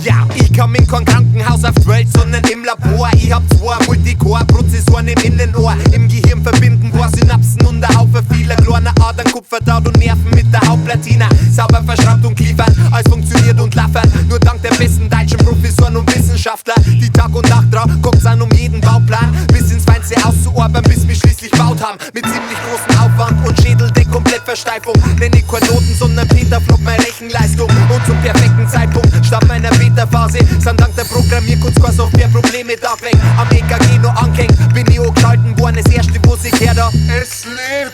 Ja, ich komm in kein Krankenhaus auf die Welt, sondern im Labor. Ich hab zwei Multicore-Prozessoren im Innenohr. Im Gehirn verbinden paar Synapsen und ein Haufen vieler kleiner Adern, Kupferdraht und Nerven mit der Hauptplatina. Sauber verschraubt und geliefert, alles funktioniert und laffert. Nur dank der besten deutschen Professoren und Wissenschaftler, die Tag und Nacht drauf guckt's an, um jeden Bauplan bis ins Feinste auszuarbeiten, bis wir schließlich gebaut haben. Mit ziemlich großem Aufwand und Schädeldeck komplett Versteifung. Nenn ich kein Noten, sondern Petaflop meine Rechenleistung. Und zum perfekten Zeitpunkt, statt meiner Beta-Phase, sind dank der Programmiercodes keine Software-Probleme da weg. Am EKG noch angehängt, bin ich angeschalten worden, das erste, wo ich her da. Es lebt,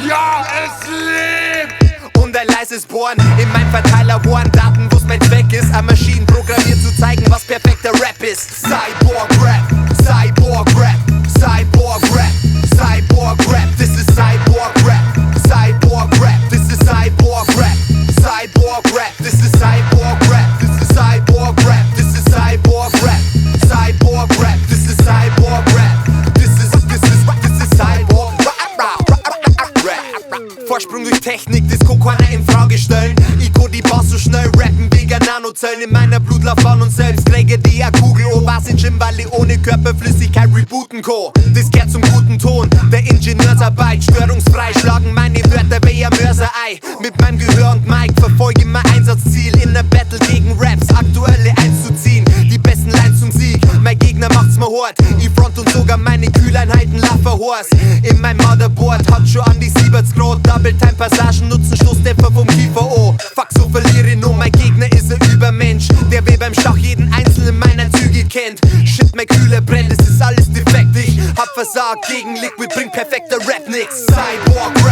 ja, es lebt! Und ein leises Bohren in meinem Verteiler waren Daten, wo's mein Zweck ist, an Maschinen programmiert zu zeigen, was perfekter Rap ist. Cyborg Rap, Cyborg Rap, Cyborg Rap, Cyborg Rap, this is Cyborg Rap, Cyborg Rap, this is Cyborg Rap, Cyborg Rap, this is Cyborg Rap, this is Cyborg Rap, this is Cyborg Rap, Cyborg Rap, this is Cyborg Rap, this is Cyborg Rap. Vorsprung durch Technik, das kann keiner in Frage stellen. Ich kann die Bass so schnell rappen, wegen Nanozellen in meiner Blutlaufbahn und selbst träge die eine Kugel. Oh, was in Gym, weil ich ohne Körperflüssigkeit rebooten kann. Das gehört zum guten Ton der Ingenieursarbeit. Störungsfrei schlagen meine Wörter wie ein Mörserei. Mit meinem Gehör und Mic verfolge ich mein Einsatzziel, in der Battle gegen Raps aktuelle einzuziehen. Die besten Lines zum Sieg, mein Gegner macht's mir hart. Ich front und sogar meine Kühleinheiten Lafferhorst. In meinem Motherboard hat schon an die 70 Grad. Double-Time-Passagen nutzen Stoßdämpfer vom Kiefer an. Fuck, so verliere ich nur, mein Gegner ist ein Übermensch, der wie beim Schach jeden einzelnen meiner Züge kennt. Shit, mein Kühler brennt, es ist alles defekt. Ich hab versagt gegen Liquid, bringt perfekter Rap nix. Cyborg